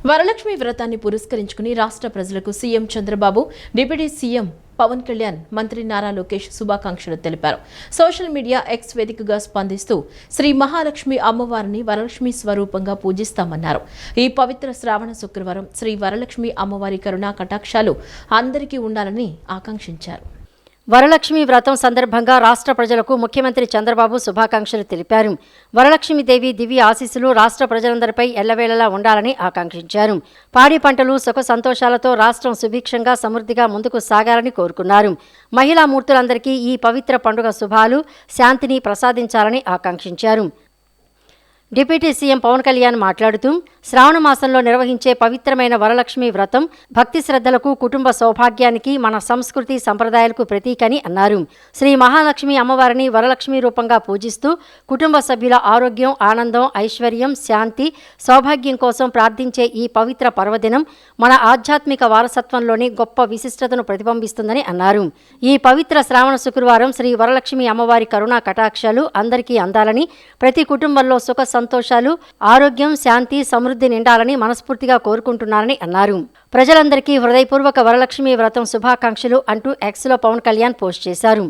వరలక్ష్మి వ్రతాన్ని పురస్కరించుకుని రాష్ట్ర ప్రజలకు CM Chandrababu, deputy CM Pawan Kalyan, మంత్రి నారా లోకేష్ శుభాకాంక్షలు తెలిపారు. సోషల్ మీడియా ఎక్స్ వేదికగా స్పందిస్తూ శ్రీ మహాలక్ష్మి అమ్మవారిని వరలక్ష్మి స్వరూపంగా పూజిస్తామన్నారు. ఈ పవిత్ర శ్రావణ శుక్రవారం శ్రీ వరలక్ష్మి అమ్మవారి కరుణా కటాక్షాలు అందరికీ ఉండాలని ఆకాంక్షించారు. వరలక్ష్మి వ్రతం సందర్భంగా రాష్ట్ర ప్రజలకు ముఖ్యమంత్రి చంద్రబాబు శుభాకాంక్షలు తెలిపారు. వరలక్ష్మీదేవి దివ్య ఆశీస్సులు రాష్ట్ర ప్రజలందరిపై ఎల్లవేళలా ఉండాలని ఆకాంక్షించారు. పాడి పంటలు సుఖ సంతోషాలతో రాష్ట్రం సుభిక్షంగా సమృద్ధిగా ముందుకు సాగాలని కోరుకున్నారు. మహిళా మూర్తులందరికీ ఈ పవిత్ర పండుగ శుభాలు, శాంతిని ప్రసాదించాలని ఆకాంక్షించారు. డిప్యూటీ సీఎం పవన్ కళ్యాణ్ మాట్లాడుతూ శ్రావణ మాసంలో నిర్వహించే పవిత్రమైన వరలక్ష్మి వ్రతం భక్తి శ్రద్ధలకు, కుటుంబ సౌభాగ్యానికి, మన సంస్కృతి సంప్రదాయాలకు ప్రతీకని అన్నారు. శ్రీ మహాలక్ష్మి అమ్మవారిని వరలక్ష్మి రూపంగా పూజిస్తూ కుటుంబ సభ్యుల ఆరోగ్యం, ఆనందం, ఐశ్వర్యం, శాంతి, సౌభాగ్యం కోసం ప్రార్థించే ఈ పవిత్ర పర్వదినం మన ఆధ్యాత్మిక వారసత్వంలోని గొప్ప విశిష్టతను ప్రతిబింబిస్తుందని అన్నారు. ఈ పవిత్ర శ్రావణ శుక్రవారం శ్రీ వరలక్ష్మి అమ్మవారి కరుణా కటాక్షాలు అందరికీ అందాలని, ప్రతి కుటుంబంలో సుఖ సంతోషాలు, ఆరోగ్యం, శాంతి, సమృద్ధి నిండాలని మనస్ఫూర్తిగా కోరుకుంటున్నారని అన్నారు. ప్రజలందరికీ హృదయపూర్వక వరలక్ష్మి వ్రతం శుభాకాంక్షలు అంటూ ఎక్స్లో పవన్ కళ్యాణ్ పోస్ట్ చేశారు.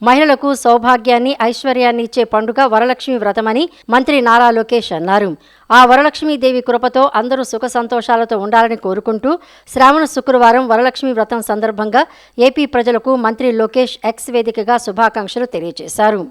మహిళలకు సౌభాగ్యాన్ని, ఐశ్వర్యాన్ని ఇచ్చే పండుగ వరలక్ష్మి వ్రతమని మంత్రి నారా లోకేష్ అన్నారు. ఆ వరలక్ష్మీదేవి కృపతో అందరూ సుఖ సంతోషాలతో ఉండాలని కోరుకుంటూ శ్రావణ శుక్రవారం వరలక్ష్మి వ్రతం సందర్భంగా ఏపీ ప్రజలకు మంత్రి లోకేష్ ఎక్స్ వేదికగా శుభాకాంక్షలు తెలియజేశారు.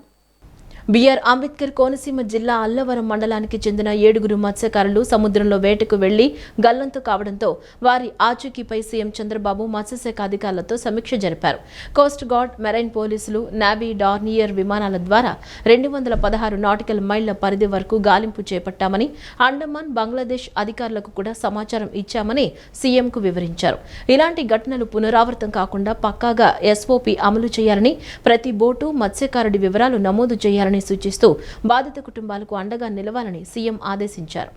బిఆర్ అంబేద్కర్ కోనసీమ జిల్లా అల్లవరం మండలానికి చెందిన 7 మత్స్యకారులు సముద్రంలో వేటకు వెళ్లి గల్లంతు కావడంతో వారి ఆచూకీపై సీఎం చంద్రబాబు మత్స్యశాఖ అధికారులతో సమీక్ష జరిపారు. కోస్ట్ గార్డ్, మెరైన్ పోలీసులు, నావీ, డార్నియర్ విమానాల ద్వారా 216 నాటికల్ మైళ్ల పరిధి వరకు గాలింపు చేపట్టామని, అండమాన్, బంగ్లాదేశ్ అధికారులకు కూడా సమాచారం ఇచ్చామని సీఎంకు వివరించారు. ఇలాంటి ఘటనలు పునరావృతం కాకుండా పక్కాగా ఎస్ఓపీ అమలు చేయాలని, ప్రతి బోటు మత్స్యకారుడి వివరాలు నమోదు చేయాలని సూచిస్తూ బాధిత కుటుంబాలకు అండగా నిలవాలని సీఎం ఆదేశించారు.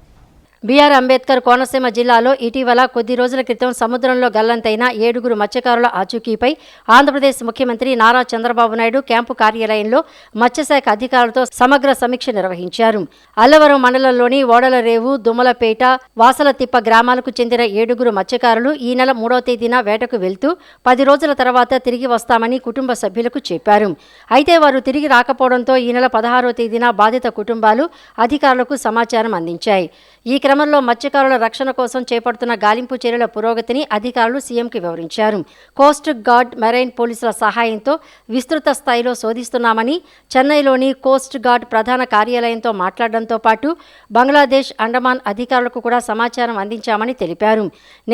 బిఆర్ అంబేద్కర్ కోనసీమ జిల్లాలో ఇటీవల కొద్ది రోజుల క్రితం సముద్రంలో గల్లంతైన 7 మత్స్యకారుల ఆచూకీపై ఆంధ్రప్రదేశ్ ముఖ్యమంత్రి నారా చంద్రబాబు నాయుడు క్యాంపు కార్యాలయంలో మత్స్యశాఖ అధికారులతో సమగ్ర సమీక్ష నిర్వహించారు. అల్లవరం మండలంలోని ఓడలరేవు, దుమ్మలపేట, వాసలతిప్ప గ్రామాలకు చెందిన 7 మత్స్యకారులు ఈ నెల 3వ తేదీన వేటకు వెళ్తూ 10 రోజుల తర్వాత తిరిగి వస్తామని కుటుంబ సభ్యులకు చెప్పారు. అయితే వారు తిరిగి రాకపోవడంతో ఈ నెల 16వ తేదీన బాధిత కుటుంబాలు అధికారులకు సమాచారం అందించాయి. ఈ క్రమంలో మత్స్యకారుల రక్షణ కోసం చేపడుతున్న గాలింపు చర్యల పురోగతిని అధికారులు సీఎంకి వివరించారు. కోస్ట్ గార్డ్, మెరైన్ పోలీసుల సహాయంతో విస్తృత స్థాయిలో శోధిస్తున్నామని, చెన్నైలోని కోస్ట్ గార్డ్ ప్రధాన కార్యాలయంతో మాట్లాడడంతో పాటు బంగ్లాదేశ్, అండమాన్ అధికారులకు కూడా సమాచారం అందించామని తెలిపారు.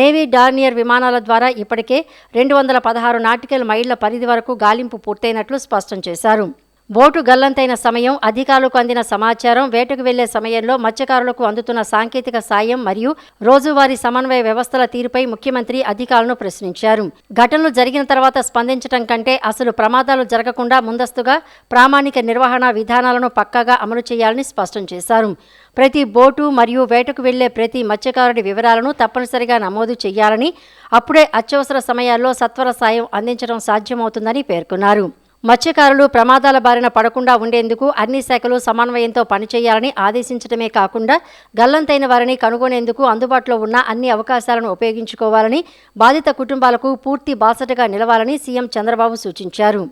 నేవీ, డార్నియర్ విమానాల ద్వారా ఇప్పటికే 216 నాటికల్ మైళ్ల పరిధి వరకు గాలింపు పూర్తయినట్లు స్పష్టం చేశారు. బోటు గల్లంతైన సమయం, అధికారులకు అందిన సమాచారం, వేటకు వెళ్లే సమయంలో మత్స్యకారులకు అందుతున్న సాంకేతిక సాయం మరియు రోజువారీ సమన్వయ వ్యవస్థల తీరుపై ముఖ్యమంత్రి అధికారులను ప్రశ్నించారు. ఘటనలు జరిగిన తర్వాత స్పందించడం కంటే అసలు ప్రమాదాలు జరగకుండా ముందస్తుగా ప్రామాణిక నిర్వహణ విధానాలను పక్కాగా అమలు చేయాలని స్పష్టం చేశారు. ప్రతి బోటు మరియు వేటకు వెళ్లే ప్రతి మత్స్యకారుడి వివరాలను తప్పనిసరిగా నమోదు చేయాలని, అప్పుడే అత్యవసర సమయాల్లో సత్వర సాయం అందించడం సాధ్యమవుతుందని పేర్కొన్నారు. మత్స్యకారులు ప్రమాదాల బారిన పడకుండా ఉండేందుకు అన్ని శాఖలు సమన్వయంతో పనిచేయాలని ఆదేశించడమే కాకుండా గల్లంతైన వారిని కనుగొనేందుకు అందుబాటులో ఉన్న అన్ని అవకాశాలను ఉపయోగించుకోవాలని, బాధిత కుటుంబాలకు పూర్తి బాసటగా నిలవాలని సీఎం చంద్రబాబు సూచించారు.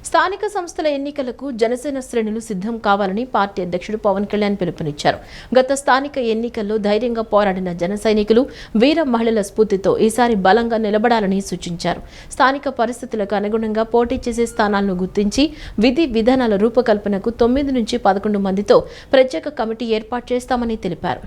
స్థానిక సంస్థల ఎన్నికలకు జనసేన శ్రేణులు సిద్ధం కావాలని పార్టీ అధ్యక్షుడు పవన్ కళ్యాణ్ పిలుపునిచ్చారు. గత స్థానిక ఎన్నికల్లో ధైర్యంగా పోరాడిన జన సైనికులు, వీర మహిళల స్ఫూర్తితో ఈసారి బలంగా నిలబడాలని సూచించారు. స్థానిక పరిస్థితులకు అనుగుణంగా పోటీ చేసే స్థానాలను గుర్తించి విధి విధానాల రూపకల్పనకు 9 నుంచి 11 మందితో ప్రత్యేక కమిటీ ఏర్పాటు చేస్తామని తెలిపారు.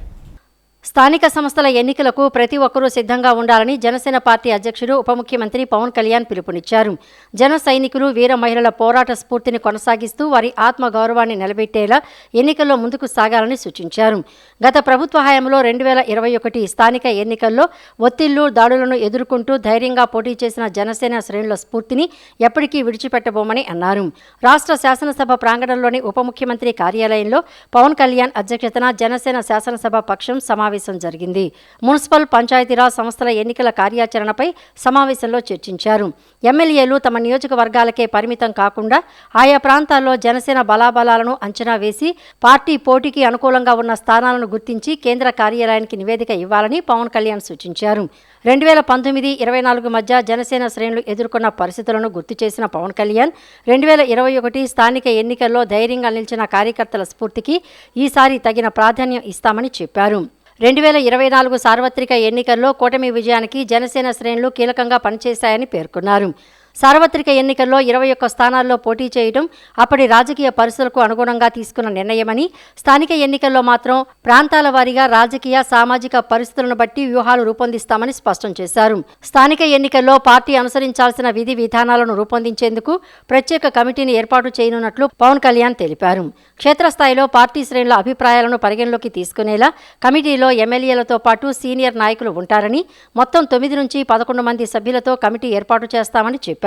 స్థానిక సంస్థల ఎన్నికలకు ప్రతి ఒక్కరూ సిద్ధంగా ఉండాలని జనసేన పార్టీ అధ్యక్షుడు, ఉప ముఖ్యమంత్రి పవన్ కళ్యాణ్ పిలుపునిచ్చారు. జన సైనికులు, వీర మహిళల పోరాట స్ఫూర్తిని కొనసాగిస్తూ వారి ఆత్మగౌరవాన్ని నిలబెట్టేలా ఎన్నికల్లో ముందుకు సాగాలని సూచించారు. గత ప్రభుత్వ హయాంలో 2021 స్థానిక ఎన్నికల్లో ఒత్తిళ్లు, దాడులను ఎదుర్కొంటూ ధైర్యంగా పోటీ చేసిన జనసేన శ్రేణుల స్ఫూర్తిని ఎప్పటికీ విడిచిపెట్టబోమని అన్నారు. రాష్ట్ర శాసనసభ ప్రాంగణంలోని ఉప ముఖ్యమంత్రి కార్యాలయంలో పవన్ కళ్యాణ్ అధ్యక్షతన జనసేన శాసనసభ పక్షం సమావేశం సమావేశం జరిగింది. మున్సిపల్ పంచాయతీరాజ్ సంస్థల ఎన్నికల కార్యాచరణపై సమావేశంలో చర్చించారు. ఎమ్మెల్యేలు తమ నియోజకవర్గాలకే పరిమితం కాకుండా ఆయా ప్రాంతాల్లో జనసేన బలాబలాలను అంచనా వేసి పార్టీ పోటీకి అనుకూలంగా ఉన్న స్థానాలను గుర్తించి కేంద్ర కార్యాలయానికి నివేదిక ఇవ్వాలని పవన్ కళ్యాణ్ సూచించారు. 2019-24 మధ్య జనసేన శ్రేణులు ఎదుర్కొన్న పరిస్థితులను గుర్తు చేసిన పవన్ కళ్యాణ్ 2021 స్థానిక ఎన్నికల్లో ధైర్యంగా నిలిచిన కార్యకర్తల స్ఫూర్తికి ఈసారి తగిన ప్రాధాన్యం ఇస్తామని చెప్పారు. 2024 సార్వత్రిక ఎన్నికల్లో కూటమి విజయానికి జనసేన శ్రేణులు కీలకంగా పనిచేశాయని పేర్కొన్నారు. సార్వత్రిక ఎన్నికల్లో 21 స్థానాల్లో పోటీ చేయడం అప్పటి రాజకీయ పరిస్థితులకు అనుగుణంగా తీసుకున్న నిర్ణయమని, స్థానిక ఎన్నికల్లో మాత్రం ప్రాంతాల వారీగా రాజకీయ సామాజిక పరిస్థితులను బట్టి వ్యూహాలు రూపొందిస్తామని స్పష్టం చేశారు. స్థానిక ఎన్నికల్లో పార్టీ అనుసరించాల్సిన విధి విధానాలను రూపొందించేందుకు ప్రత్యేక కమిటీని ఏర్పాటు చేయనున్నట్లు పవన్ కళ్యాణ్ తెలిపారు. క్షేత్రస్థాయిలో పార్టీ శ్రేణుల అభిప్రాయాలను పరిగణలోకి తీసుకునేలా కమిటీలో ఎమ్మెల్యేలతో పాటు సీనియర్ నాయకులు ఉంటారని, మొత్తం 9 నుంచి 11 మంది సభ్యులతో కమిటీ ఏర్పాటు చేస్తామని చెప్పారు.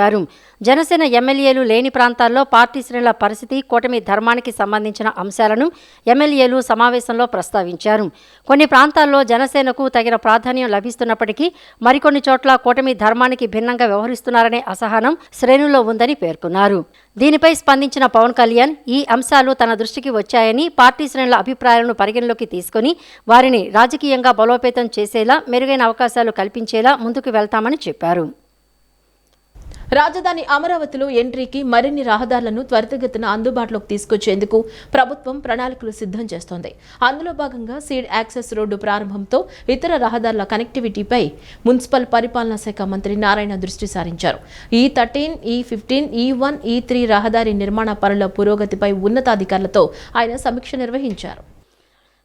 జనసేన ఎమ్మెల్యేలు లేని ప్రాంతాల్లో పార్టీ శ్రేణుల పరిస్థితి, కూటమి ధర్మానికి సంబంధించిన అంశాలను ఎమ్మెల్యేలు సమావేశంలో ప్రస్తావించారు. కొన్ని ప్రాంతాల్లో జనసేనకు తగిన ప్రాధాన్యం లభిస్తున్నప్పటికీ మరికొన్ని చోట్ల కూటమి ధర్మానికి భిన్నంగా వ్యవహరిస్తున్నారనే అసహనం శ్రేణుల్లో ఉందని పేర్కొన్నారు. దీనిపై స్పందించిన పవన్ కళ్యాణ్ ఈ అంశాలు తన దృష్టికి వచ్చాయని, పార్టీ శ్రేణుల అభిప్రాయాలను పరిగణలోకి తీసుకుని వారిని రాజకీయంగా బలోపేతం చేసేలా, మెరుగైన అవకాశాలు కల్పించేలా ముందుకు వెళ్తామని చెప్పారు. రాజధాని అమరావతిలో ఎంట్రీకి మరిన్ని రహదారులను త్వరితగతిన అందుబాటులోకి తీసుకొచ్చేందుకు ప్రభుత్వం ప్రణాళికలు సిద్ధం చేస్తోంది. అందులో భాగంగా సీడ్ యాక్సెస్ రోడ్డు ప్రారంభంతో ఇతర రహదారుల కనెక్టివిటీపై మున్సిపల్ పరిపాలనా శాఖ మంత్రి నారాయణ దృష్టి సారించారు. E13, E15, E1, E3 రహదారి నిర్మాణ పనుల పురోగతిపై ఉన్నతాధికారులతో ఆయన సమీక్ష నిర్వహించారు.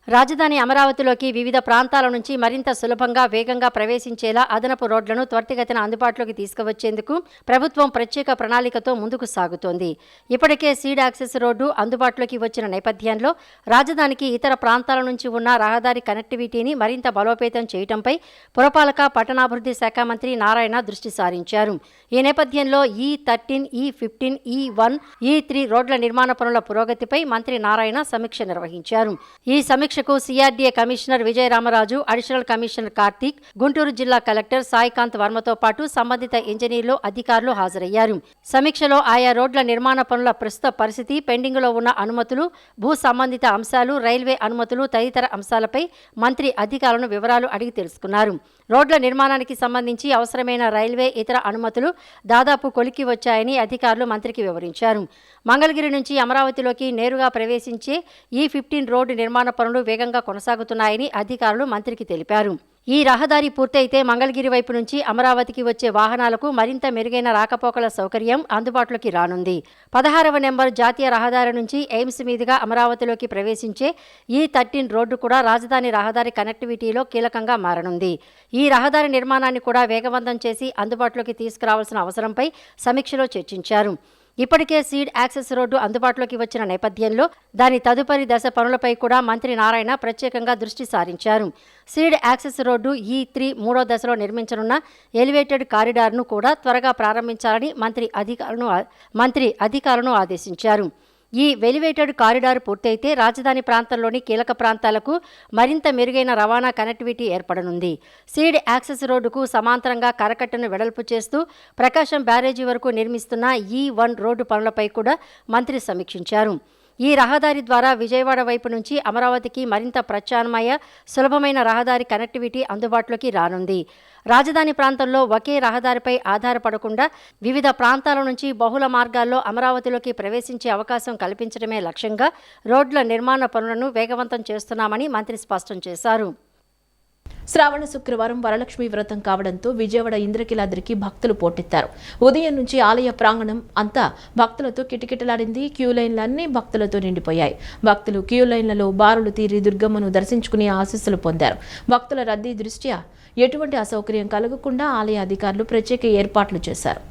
రాజధాని అమరావతిలోకి వివిధ ప్రాంతాల నుంచి మరింత సులభంగా, వేగంగా ప్రవేశించేలా అదనపు రోడ్లను త్వరితగతిన అందుబాటులోకి తీసుకువచ్చేందుకు ప్రభుత్వం ప్రత్యేక ప్రణాళికతో ముందుకు సాగుతోంది. ఇప్పటికే సీడ్ యాక్సెస్ రోడ్డు అందుబాటులోకి వచ్చిన నేపథ్యంలో రాజధానికి ఇతర ప్రాంతాల నుంచి ఉన్న రహదారి కనెక్టివిటీని మరింత బలోపేతం చేయడంపై పురపాలక, పట్టణాభివృద్ధి శాఖ మంత్రి నారాయణ దృష్టి సారించారు. ఈ నేపథ్యంలో E13, E15, E1, E3 రోడ్ల నిర్మాణ పనుల పురోగతిపై మంత్రి నారాయణ సమీక్ష నిర్వహించారు. ఈ సమీక్షకు CRDA commissioner Vijayaramaraju, additional commissioner Karthik, Guntur జిల్లా కలెక్టర్ సాయికాంత్ వర్మతో పాటు సంబంధిత ఇంజనీర్లు, అధికారులు హాజరయ్యారు. సమీక్షలో ఆయా రోడ్ల నిర్మాణ పనుల ప్రస్తుత పరిస్థితి, పెండింగ్లో ఉన్న అనుమతులు, భూ సంబంధిత అంశాలు, రైల్వే అనుమతులు తదితర అంశాలపై మంత్రి అధికారులను వివరాలు అడిగి తెలుసుకున్నారు. రోడ్ల నిర్మాణానికి సంబంధించి అవసరమైన రైల్వే ఇతర అనుమతులు దాదాపు కొలిక్కి వచ్చాయని అధికారులు మంత్రికి వివరించారు. మంగళగిరి నుంచి అమరావతిలోకి నేరుగా ప్రవేశించే E15 రోడ్డు నిర్మాణ పనులు వేగంగా కొనసాగుతున్నాయని అధికారులు మంత్రికి తెలిపారు. ఈ రహదారి పూర్తయితే మంగళగిరి వైపు నుంచి అమరావతికి వచ్చే వాహనాలకు మరింత మెరుగైన రాకపోకల సౌకర్యం అందుబాటులోకి రానుంది. 16వ నెంబర్ జాతీయ రహదారి నుంచి ఎయిమ్స్ మీదుగా అమరావతిలోకి ప్రవేశించే E13 రోడ్డు కూడా రాజధాని రహదారి కనెక్టివిటీలో కీలకంగా మారనుంది. ఈ రహదారి నిర్మాణాన్ని కూడా వేగవంతం చేసి అందుబాటులోకి తీసుకురావాల్సిన అవసరంపై సమీక్షలో చర్చించారు. ఇప్పటికే సీడ్ యాక్సెస్ రోడ్డు అందుబాటులోకి వచ్చిన నేపథ్యంలో దాని తదుపరి దశ పనులపై కూడా మంత్రి నారాయణ ప్రత్యేకంగా దృష్టి సారించారు. సీడ్ యాక్సెస్ రోడ్డు E3 3వ దశలో నిర్మించనున్న ఎలివేటెడ్ కారిడార్ను కూడా త్వరగా ప్రారంభించాలని మంత్రి అధికారులను ఆదేశించారు. ఈ ఎలివేటెడ్ కారిడార్ పూర్తయితే రాజధాని ప్రాంతంలోని కీలక ప్రాంతాలకు మరింత మెరుగైన రవాణా కనెక్టివిటీ ఏర్పడనుంది. సీడ్ యాక్సెస్ రోడ్డుకు సమాంతరంగా కరకట్టను వెడల్పు చేస్తూ ప్రకాశం బ్యారేజీ వరకు నిర్మిస్తున్న E1 రోడ్డు పనులపై కూడా మంత్రి సమీక్షించారు. ఈ రహదారి ద్వారా విజయవాడ వైపు నుంచి అమరావతికి మరింత ప్రత్యామ్నాయ, సులభమైన రహదారి కనెక్టివిటీ అందుబాటులోకి రానుంది. రాజధాని ప్రాంతంలో ఒకే రహదారిపై ఆధారపడకుండా వివిధ ప్రాంతాల నుంచి బహుళ మార్గాల్లో అమరావతిలోకి ప్రవేశించే అవకాశం కల్పించడమే లక్ష్యంగా రోడ్ల నిర్మాణ పనులను వేగవంతం చేస్తున్నామని మంత్రి స్పష్టం చేశారు. శ్రావణ శుక్రవారం వరలక్ష్మి వ్రతం కావడంతో విజయవాడ ఇంద్రకీలాద్రికి భక్తులు పోటెత్తారు. ఉదయం నుంచి ఆలయ ప్రాంగణం అంతా భక్తులతో కిటకిటలాడింది. క్యూ లైన్లన్నీ భక్తులతో నిండిపోయాయి. భక్తులు క్యూ లైన్లలో బారులు తీరి దుర్గమ్మను దర్శించుకుని ఆశీస్సులు పొందారు. భక్తుల రద్దీ దృష్ట్యా ఎటువంటి అసౌకర్యం కలగకుండా ఆలయ అధికారులు ప్రత్యేక ఏర్పాట్లు చేశారు.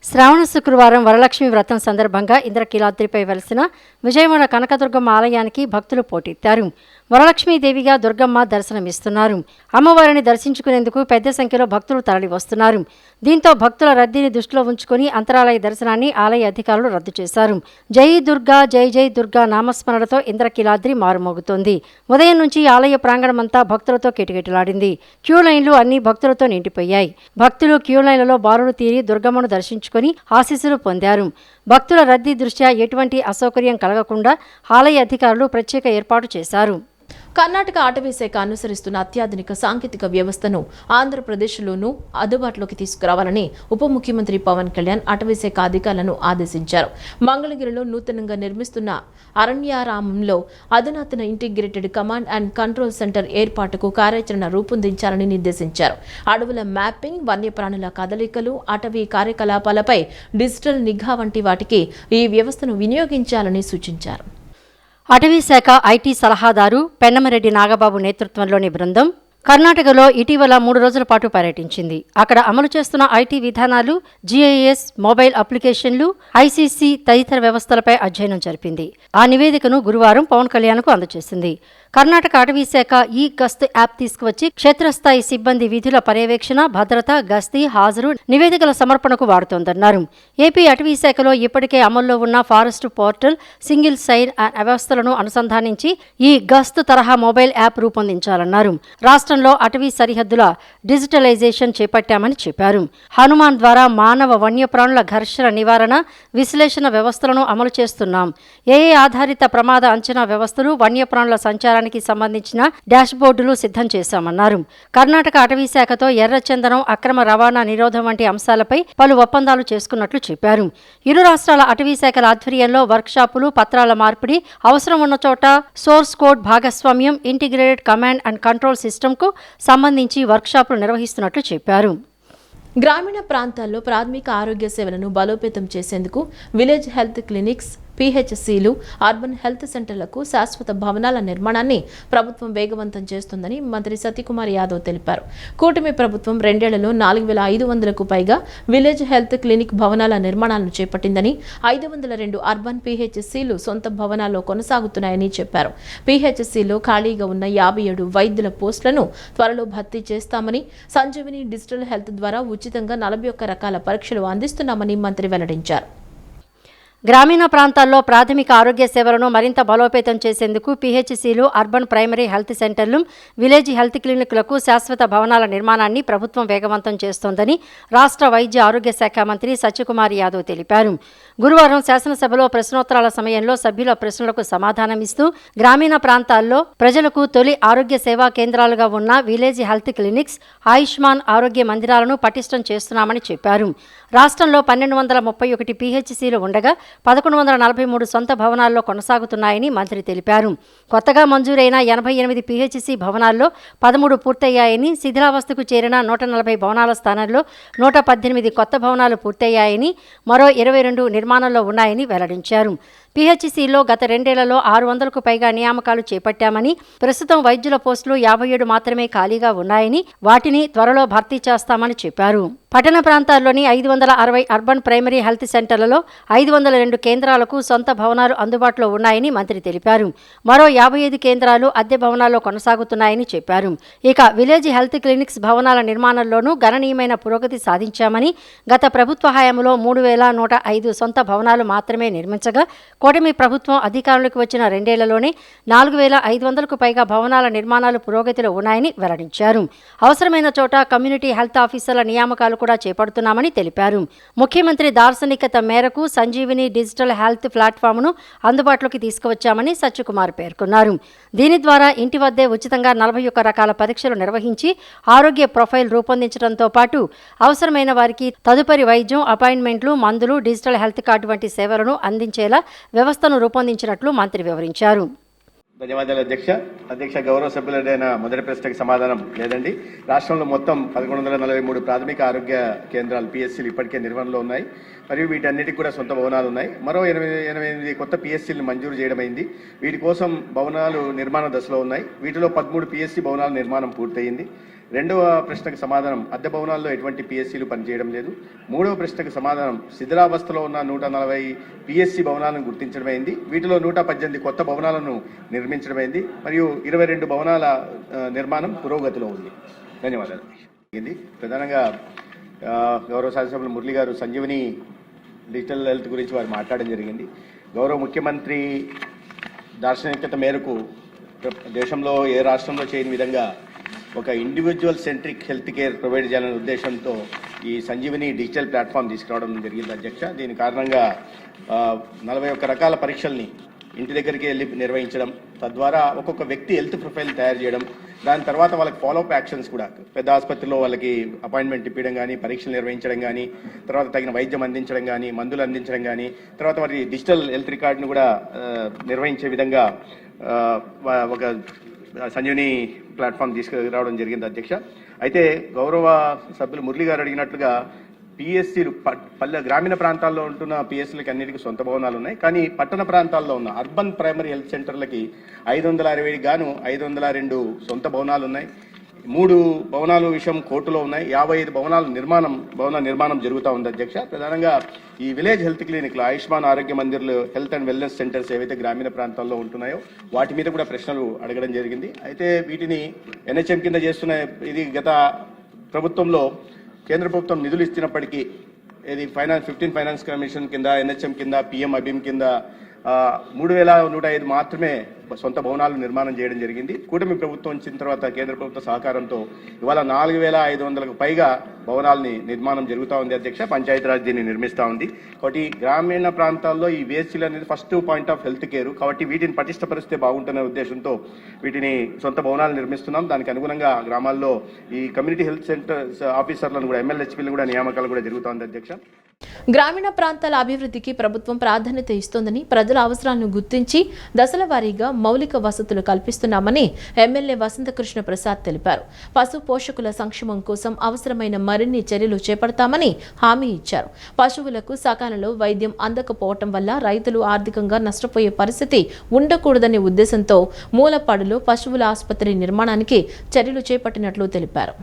శ్రావణ శుక్రవారం వరలక్ష్మి వ్రతం సందర్భంగా ఇంద్రకీలాద్రిపై వెలిసిన విజయవాడ కనకదుర్గమ్మ ఆలయానికి భక్తులు పోటెత్తారు. వరలక్ష్మీదేవిగా దుర్గమ్మ దర్శనమిస్తున్నారు. అమ్మవారిని దర్శించుకునేందుకు పెద్ద సంఖ్యలో భక్తులు తరలి వస్తున్నారు. దీంతో భక్తుల రద్దీని దృష్టిలో ఉంచుకుని అంతరాలయ దర్శనాన్ని ఆలయ అధికారులు రద్దు చేశారు. జై దుర్గా జై జై దుర్గా నామస్మరణతో ఇంద్రకీలాద్రి మారుమోగుతోంది. ఉదయం నుంచి ఆలయ ప్రాంగణమంతా భక్తులతో కిటకిటలాడింది. క్యూ లైన్లు అన్ని భక్తులతో నిండిపోయాయి. భక్తులు క్యూ లైన్లలో బారులు తీరి దుర్గమ్మను దర్శించుకుని ఆశీస్సులు పొందారు. భక్తుల రద్దీ దృష్ట్యా ఎటువంటి అసౌకర్యం కలగకుండా ఆలయ అధికారులు ప్రత్యేక ఏర్పాటు చేశారు. కర్ణాటక అటవీ శాఖ అనుసరిస్తున్న అత్యాధునిక సాంకేతిక వ్యవస్థను ఆంధ్రప్రదేశ్లోనూ అందుబాటులోకి తీసుకురావాలని ఉప ముఖ్యమంత్రి పవన్ కళ్యాణ్ అటవీ శాఖ అధికారులను ఆదేశించారు. మంగళగిరిలో నూతనంగా నిర్మిస్తున్న అరణ్యారామంలో అధునాతన integrated command and control centre ఏర్పాటుకు కార్యాచరణ రూపొందించాలని నిర్దేశించారు. అడవుల మ్యాపింగ్, వన్యప్రాణుల కదలికలు, అటవీ కార్యకలాపాలపై డిజిటల్ నిఘా వంటి వాటికి ఈ వ్యవస్థను వినియోగించాలని సూచించారు. అటవీ శాఖ ఐటీ సలహాదారు పెన్నమరెడ్డి నాగబాబు నేతృత్వంలోని బృందం కర్ణాటకలో ఇటీవల 3 రోజుల పాటు పర్యటించింది. అక్కడ అమలు చేస్తున్న ఐటీ విధానాలు, జీఐఎస్, మొబైల్ అప్లికేషన్లు, ఐసీసీ తదితర వ్యవస్థలపై అధ్యయనం జరిపింది. ఆ నివేదికను గురువారం పవన్ కళ్యాణ్కు అందజేసింది. కర్ణాటక అటవీ శాఖ ఈ గస్త్ యాప్ తీసుకువచ్చి క్షేత్రస్థాయి సిబ్బంది విధుల పర్యవేక్షణ, భద్రత, గస్తీ, హాజరు, నివేదికల సమర్పణకు వాడుతోందన్నారు. ఏపీ అటవీ శాఖలో ఇప్పటికే అమల్లో ఉన్న ఫారెస్ట్ పోర్టల్, సింగిల్ సైన్ వ్యవస్థలను అనుసంధానించి ఈ గస్త్ తరహా మొబైల్ యాప్ రూపొందించాలన్నారు. రాష్ట్రంలో అటవీ సరిహద్దుల డిజిటలైజేషన్ చేపట్టామని చెప్పారు. హనుమాన్ ద్వారా మానవ వన్యప్రాణుల ఘర్షణ నివారణ, విశ్లేషణ వ్యవస్థలను అమలు చేస్తున్నాం. ఏఏ ఆధారిత ప్రమాద అంచనా వ్యవస్థలు, వన్యప్రాణుల సంచారానికి సంబంధించిన డాష్బోర్డులు సిద్ధం చేశామన్నారు. కర్ణాటక అటవీ శాఖతో ఎర్రచందనం, అక్రమ రవాణా నిరోధం వంటి అంశాలపై పలు ఒప్పందాలు చేసుకున్నట్లు చెప్పారు. ఇరు రాష్ట్రాల అటవీ శాఖల ఆధ్వర్యంలో వర్క్షాపులు, పత్రాల మార్పిడి, అవసరం ఉన్న చోట సోర్స్ కోడ్ భాగస్వామ్యం, ఇంటిగ్రేటెడ్ కమాండ్ అండ్ కంట్రోల్ సిస్టమ్కు సంబంధించి వర్క్షాపులు నిర్వహిస్తున్నట్లు చెప్పారు. గ్రామీణ ప్రాంతాల్లో ప్రాథమిక ఆరోగ్య సేవలను బలోపేతం చేసేందుకు విలేజ్ హెల్త్ క్లినిక్స్, పీహెచ్సీలు, అర్బన్ హెల్త్ సెంటర్లకు శాశ్వత భవనాల నిర్మాణాన్ని ప్రభుత్వం వేగవంతం చేస్తుందని మంత్రి సత్యకుమార్ యాదవ్ తెలిపారు. కూటమి ప్రభుత్వం 2 ఏళ్లలో 4,500కు పైగా విలేజ్ హెల్త్ క్లినిక్ భవనాల నిర్మాణాలను చేపట్టిందని, 502 అర్బన్ పీహెచ్సీలు సొంత భవనాల్లో కొనసాగుతున్నాయని చెప్పారు. పీహెచ్సీలో ఖాళీగా ఉన్న 57 వైద్యుల పోస్టులను త్వరలో భర్తీ చేస్తామని, సంజీవిని డిజిటల్ హెల్త్ ద్వారా ఉచితంగా 41 రకాల పరీక్షలు అందిస్తున్నామని మంత్రి వెల్లడించారు. గ్రామీణ ప్రాంతాల్లో ప్రాథమిక ఆరోగ్య సేవలను మరింత బలోపేతం చేసేందుకు పీహెచ్సీలు, అర్బన్ ప్రైమరీ హెల్త్ సెంటర్లు, విలేజ్ హెల్త్ క్లినిక్లకు శాశ్వత భవనాల నిర్మాణాన్ని ప్రభుత్వం వేగవంతం చేస్తోందని రాష్ట్ర వైద్య ఆరోగ్య శాఖ మంత్రి సత్యకుమార్ యాదవ్ తెలిపారు. గురువారం శాసనసభలో ప్రశ్నోత్తరాల సమయంలో సభ్యుల ప్రశ్నలకు సమాధానమిస్తూ గ్రామీణ ప్రాంతాల్లో ప్రజలకు తొలి ఆరోగ్య సేవా కేంద్రాలుగా ఉన్న విలేజ్ హెల్త్ క్లినిక్స్, ఆయుష్మాన్ ఆరోగ్య మందిరాలను పటిష్టం చేస్తున్నామని చెప్పారు. రాష్ట్రంలో 1231 పీహెచ్సీలు ఉండగా 1143 సొంత భవనాల్లో కొనసాగుతున్నాయని మంత్రి తెలిపారు. కొత్తగా మంజూరైన 88 పీహెచ్సీ భవనాల్లో 13 పూర్తయ్యాయని, శిథిలావస్థకు చేరిన 140 భవనాల స్థానంలో 118 కొత్త భవనాలు పూర్తయ్యాయని, మరో 22 నిర్మాణంలో ఉన్నాయని వెల్లడించారు. పీహెచ్సీలో గత 2 ఏళ్లలో 600కు పైగా నియామకాలు చేపట్టామని, ప్రస్తుతం వైద్యుల పోస్టులు 57 మాత్రమే ఖాళీగా ఉన్నాయని, వాటిని త్వరలో భర్తీ చేస్తామని చెప్పారు. పట్టణ ప్రాంతాల్లోని 560 అర్బన్ ప్రైమరీ హెల్త్ సెంటర్లలో 502 కేంద్రాలకు సొంత భవనాలు అందుబాటులో ఉన్నాయని మంత్రి తెలిపారు. మరో 55 కేంద్రాలు అద్దె భవనాల్లో కొనసాగుతున్నాయని చెప్పారు. ఇక విలేజ్ హెల్త్ క్లినిక్స్ భవనాల నిర్మాణంలోనూ గణనీయమైన పురోగతి సాధించామని, గత ప్రభుత్వ హయాంలో 3,105 సొంత భవనాలు మాత్రమే నిర్మించగా, కూటమి ప్రభుత్వం అధికారంలోకి వచ్చిన 2 ఏళ్లలోనే 4,500కు పైగా భవనాల నిర్మాణాలు పురోగతిలో ఉన్నాయని వెల్లడించారు. అవసరమైన చోట కమ్యూనిటీ హెల్త్ ఆఫీసర్ల నియామకాలు కూడా చేపడుతున్నామని తెలిపారు. ముఖ్యమంత్రి దార్శనికత మేరకు సంజీవిని డిజిటల్ హెల్త్ ప్లాట్ఫామ్ను అందుబాటులోకి తీసుకువచ్చామని సత్యకుమార్ పేర్కొన్నారు. దీని ద్వారా ఇంటి వద్దే ఉచితంగా 41 రకాల పరీక్షలు నిర్వహించి ఆరోగ్య ప్రొఫైల్ రూపొందించడంతో పాటు అవసరమైన వారికి తదుపరి వైద్యం, అపాయింట్మెంట్లు, మందులు, డిజిటల్ హెల్త్ కార్డు వంటి సేవలను అందించేలా వ్యవస్థను రూపొందించినట్లు మంత్రి వివరించారు. ధన్యవాదాలు అధ్యక్ష. గౌరవ సభ్యులైన మొదటి ప్రశ్నకు సమాధానం లేదండి. రాష్ట్రంలో మొత్తం 1143 ప్రాథమిక ఆరోగ్య కేంద్రాలు పిఎస్సీలు ఇప్పటికే నిర్వహణలో ఉన్నాయి. మరియు వీటన్నిటికి కూడా సొంత భవనాలు ఉన్నాయి. మరో 88 కొత్త పిఎస్సీలను మంజూరు చేయడమైంది. వీటి కోసం భవనాలు నిర్మాణ దశలో ఉన్నాయి. వీటిలో 13 పిఎస్సీ భవనాల నిర్మాణం పూర్తయింది. రెండవ ప్రశ్నకు సమాధానం అద్దె భవనాల్లో ఎటువంటి పిఎస్సీలు పనిచేయడం లేదు. మూడవ ప్రశ్నకు సమాధానం శిథిలావస్థలో ఉన్న 140 పిఎస్సీ భవనాలను గుర్తించడమైంది. వీటిలో 118 కొత్త భవనాలను నిర్మించడమైంది మరియు 22 భవనాల నిర్మాణం పురోగతిలో ఉంది. ధన్యవాదాలు. ప్రధానంగా గౌరవ శాసనసభ్యులు మురళి గారు సంజీవని డిజిటల్ హెల్త్ గురించి వారు మాట్లాడడం జరిగింది. గౌరవ ముఖ్యమంత్రి దార్శనికత మేరకు దేశంలో ఏ రాష్ట్రంలో చేయని విధంగా ఒక individual centric health care provide చేయాలనే ఉద్దేశంతో ఈ సంజీవని డిజిటల్ ప్లాట్ఫామ్ తీసుకురావడం జరిగింది అధ్యక్ష. దీని కారణంగా 41 రకాల పరీక్షల్ని ఇంటి దగ్గరికి వెళ్ళి నిర్వహించడం, తద్వారా ఒక్కొక్క వ్యక్తి హెల్త్ ప్రొఫైల్ తయారు చేయడం, దాని తర్వాత వాళ్ళకి ఫాలోఅప్ యాక్షన్స్ కూడా పెద్ద ఆసుపత్రిలో వాళ్ళకి అపాయింట్మెంట్ ఇప్పించడం కానీ, పరీక్షలు నిర్వహించడం కానీ, తర్వాత తగిన వైద్యం అందించడం కానీ, మందులు అందించడం కానీ, తర్వాత వారి డిజిటల్ హెల్త్ రికార్డును కూడా నిర్వహించే విధంగా ఒక సంజీవని ప్లాట్ఫామ్ తీసుకురావడం జరిగింది అధ్యక్ష. అయితే గౌరవ సభ్యులు మురళి గారు అడిగినట్లుగా పిఎస్సీలు గ్రామీణ ప్రాంతాల్లో ఉంటున్న పిఎస్సీలకి అన్నిటికీ సొంత భవనాలు ఉన్నాయి. కానీ పట్టణ ప్రాంతాల్లో ఉన్న అర్బన్ ప్రైమరీ హెల్త్ సెంటర్లకి 560 గాను 502 సొంత భవనాలు ఉన్నాయి. 3 భవనాల విషయం కోర్టులో ఉన్నాయి. 55 భవన నిర్మాణం జరుగుతూ ఉంది అధ్యక్ష. ప్రధానంగా ఈ విలేజ్ హెల్త్ క్లినిక్లు, ఆయుష్మాన్ ఆరోగ్య మందిర్లు, హెల్త్ అండ్ వెల్నెస్ సెంటర్స్ ఏవైతే గ్రామీణ ప్రాంతాల్లో ఉంటున్నాయో వాటి మీద కూడా ప్రశ్నలు అడగడం జరిగింది. అయితే వీటిని ఎన్హెచ్ఎం కింద చేస్తున్న ఇది గత ప్రభుత్వంలో కేంద్ర ప్రభుత్వం నిధులు ఇచ్చినప్పటికీ ఇది 15 ఫైనాన్స్ కమిషన్ కింద, ఎన్హెచ్ఎం కింద, పిఎం అభిమ్ కింద 3105 మాత్రమే సొంత భవనాలు నిర్మాణం చేయడం జరిగింది. కూటమి ప్రభుత్వం వచ్చిన తర్వాత కేంద్ర ప్రభుత్వ సహకారంతో ఇవాళ 4500కు పైగా భవనాలని నిర్మాణం జరుగుతూ ఉంది అధ్యక్ష. పంచాయతీరాజ్ దీన్ని నిర్మిస్తూ ఉంది. కాబట్టి గ్రామీణ ప్రాంతాల్లో ఈ వేస్టీలు అనేది first point of health care, కాబట్టి వీటిని పటిష్టపరిస్తే బాగుంటున్న ఉద్దేశంతో వీటిని సొంత భవనాలు నిర్మిస్తున్నాం. దానికి అనుగుణంగా గ్రామాల్లో ఈ కమ్యూనిటీ హెల్త్ సెంటర్స్ ఆఫీసర్లను కూడా, ఎమ్మెల్యేహెచ్పీలను కూడా నియామకాలు కూడా జరుగుతోంది అధ్యక్ష. గ్రామీణ ప్రాంతాల అభివృద్ధికి ప్రభుత్వం ప్రాధాన్యత ఇస్తోందని, ప్రజల అవసరాలను గుర్తించి దశల వారీగా మౌలిక వసతులు కల్పిస్తున్నామని ఎమ్మెల్యే వసంతకృష్ణ ప్రసాద్ తెలిపారు. పశు పోషకుల సంక్షేమం కోసం అవసరమైన మరిన్ని చర్యలు చేపడతామని హామీ ఇచ్చారు. పశువులకు సకాలంలో వైద్యం అందకపోవటం వల్ల రైతులు ఆర్థికంగా నష్టపోయే పరిస్థితి ఉండకూడదనే ఉద్దేశంతో మూలపాడులో పశువుల ఆసుపత్రి నిర్మాణానికి చర్యలు చేపట్టినట్లు తెలిపారు.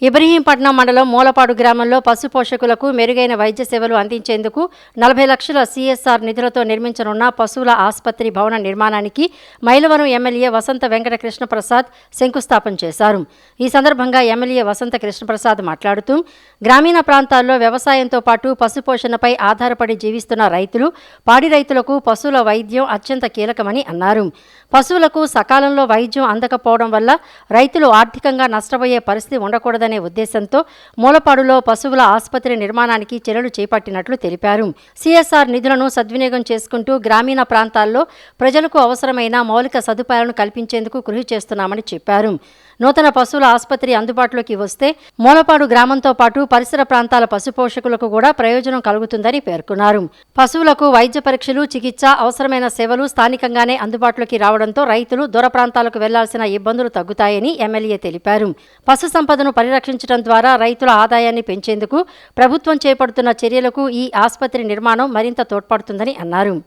ఇబ్రహీంపట్నం మండలం మూలపాడు గ్రామంలో పశు పోషకులకు మెరుగైన వైద్య సేవలు అందించేందుకు 40 లక్షల సిఎస్ఆర్ నిధులతో నిర్మించనున్న పశువుల ఆసుపత్రి భవన నిర్మాణానికి మైలవరం ఎమ్మెల్యే వసంత వెంకట కృష్ణప్రసాద్ శంకుస్థాపన చేశారు. ఈ సందర్భంగా ఎమ్మెల్యే వసంత కృష్ణప్రసాద్ మాట్లాడుతూ గ్రామీణ ప్రాంతాల్లో వ్యవసాయంతో పాటు పశుపోషణపై ఆధారపడి జీవిస్తున్న రైతులు, పాడి రైతులకు పశువుల వైద్యం అత్యంత కీలకమని అన్నారు. పశువులకు సకాలంలో వైద్యం అందకపోవడం వల్ల రైతులు ఆర్థికంగా నష్టపోయే పరిస్థితి ఉండకూడదని ఉద్దేశంతో మూలపాడులో పశువుల ఆసుపత్రి నిర్మాణానికి చర్యలు చేపట్టినట్లు తెలిపారు. సిఎస్ఆర్ నిధులను సద్వినియోగం చేసుకుంటూ గ్రామీణ ప్రాంతాల్లో ప్రజలకు అవసరమైన మౌలిక సదుపాయాలను కల్పించేందుకు కృషి చేస్తున్నామని చెప్పారు. నూతన పశువుల ఆసుపత్రి అందుబాటులోకి వస్తే మూలపాడు గ్రామంతో పాటు పరిసర ప్రాంతాల పశుపోషకులకు కూడా ప్రయోజనం కలుగుతుందని పేర్కొన్నారు. పశువులకు వైద్య పరీక్షలు, చికిత్స, అవసరమైన సేవలు స్థానికంగానే అందుబాటులోకి రావడంతో రైతులు దూర ప్రాంతాలకు వెళ్లాల్సిన ఇబ్బందులు తగ్గుతాయని ఎమ్మెల్యే తెలిపారు. పశు సంపదను పరిరక్షించడం ద్వారా రైతుల ఆదాయాన్ని పెంచేందుకు ప్రభుత్వం చేపడుతున్న చర్యలకు ఈ ఆసుపత్రి నిర్మాణం మరింత తోడ్పడుతుందని అన్నారు.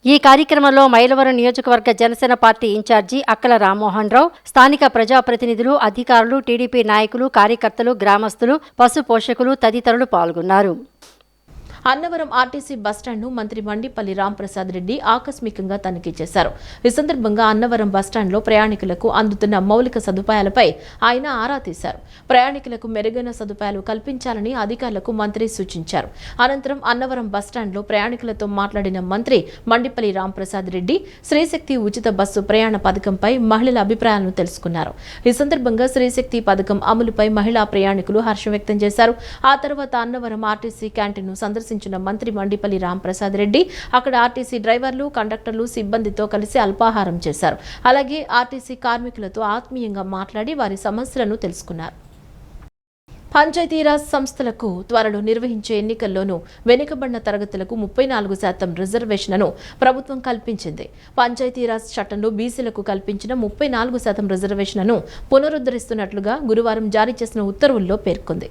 ఈ కార్యక్రమంలో మైలవరం నియోజకవర్గ జనసేన పార్టీ ఇన్ఛార్జి అక్కల రామ్మోహన్ రావు, స్థానిక ప్రజాప్రతినిధులు, అధికారులు, టీడీపీ నాయకులు, కార్యకర్తలు, గ్రామస్తులు, పశు పోషకులు తదితరులు పాల్గొన్నారు. అన్నవరం ఆర్టీసీ బస్టాండ్ను మంత్రి మండిపల్లి రాంప్రసాద్ రెడ్డి ఆకస్మికంగా తనిఖీ చేశారు. ఈ సందర్భంగా అన్నవరం బస్టాండ్లో ప్రయాణికులకు అందుతున్న మౌలిక సదుపాయాలపై ఆయన ఆరా తీశారు. ప్రయాణికులకు మెరుగైన సదుపాయాలు కల్పించాలని అధికారులకు మంత్రి సూచించారు. అనంతరం అన్నవరం బస్టాండ్లో ప్రయాణికులతో మాట్లాడిన మంత్రి మండిపల్లి రాంప్రసాద్ రెడ్డి శ్రీశక్తి ఉచిత బస్సు ప్రయాణ పథకంపై మహిళల అభిప్రాయాలను తెలుసుకున్నారు. ఈ సందర్భంగా శ్రీశక్తి పథకం అమలుపై మహిళా ప్రయాణికులు హర్షం వ్యక్తం చేశారు. ఆ తర్వాత అన్నవరం ఆర్టీసీ క్యాంటీన్ను సందర్శించిన మంత్రి మండిపల్లి రాంప్రసాద్ రెడ్డి అక్కడ ఆర్టీసీ డ్రైవర్లు, కండక్టర్లు, సిబ్బందితో కలిసి అల్పాహారం చేశారు. అలాగే ఆర్టీసీ కార్మికులతో ఆత్మీయంగా మాట్లాడి వారి సమస్యలను తెలుసుకున్నారు. పంచాయతీరాజ్ సంస్థలకు త్వరలో నిర్వహించే ఎన్నికల్లోనూ వెనుకబడిన తరగతులకు 34% రిజర్వేషన్లను ప్రభుత్వం కల్పించింది. పంచాయతీరాజ్ చట్టంలో బీసీలకు కల్పించిన 34% రిజర్వేషన్లను పునరుద్ధరిస్తున్నట్లుగా గురువారం జారీ చేసిన ఉత్తర్వుల్లో పేర్కొంది.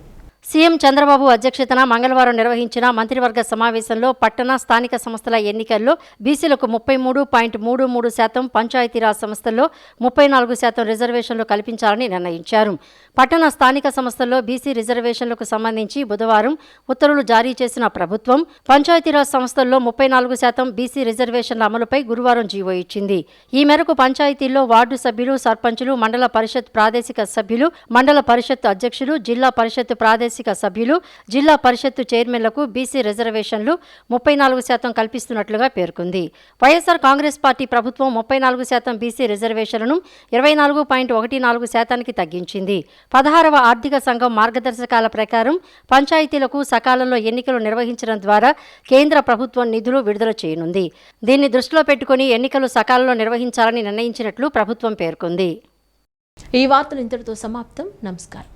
సీఎం చంద్రబాబు అధ్యక్షతన మంగళవారం నిర్వహించిన మంత్రివర్గ సమావేశంలో పట్టణ స్థానిక సంస్థల ఎన్నికల్లో బీసీలకు 33.33%, పంచాయతీరాజ్ సంస్థల్లో 34% రిజర్వేషన్లు కల్పించాలని నిర్ణయించారు. పట్టణ స్థానిక సంస్థల్లో బీసీ రిజర్వేషన్లకు సంబంధించి బుధవారం ఉత్తర్వులు జారీ చేసిన ప్రభుత్వం పంచాయతీరాజ్ సంస్థల్లో 34% బీసీ రిజర్వేషన్ల అమలుపై గురువారం జీవో ఇచ్చింది. ఈ మేరకు పంచాయతీల్లో వార్డు సభ్యులు, సర్పంచులు, మండల పరిషత్ ప్రాదేశిక సభ్యులు, మండల పరిషత్ అధ్యక్షులు, జిల్లా పరిషత్ ప్రాదేశిక సభ్యులు, జిల్లా పరిషత్తు చైర్మన్లకు బీసీ రిజర్వేషన్లు 34% కల్పిస్తున్నట్లుగా పేర్కొంది. వైఎస్ఆర్ కాంగ్రెస్ పార్టీ ప్రభుత్వం 34% బీసీ రిజర్వేషన్లను 24.14% తగ్గించింది. 16వ ఆర్థిక సంఘం మార్గదర్శకాల ప్రకారం పంచాయతీలకు సకాలంలో ఎన్నికలు నిర్వహించడం ద్వారా కేంద్ర ప్రభుత్వం నిధులు విడుదల చేయనుంది. దీన్ని దృష్టిలో పెట్టుకుని ఎన్నికలు సకాలంలో నిర్వహించాలని నిర్ణయించినట్లు ప్రభుత్వం పేర్కొంది. ఈ వార్తలు ఇంతటితో సమాప్తం. నమస్కారం.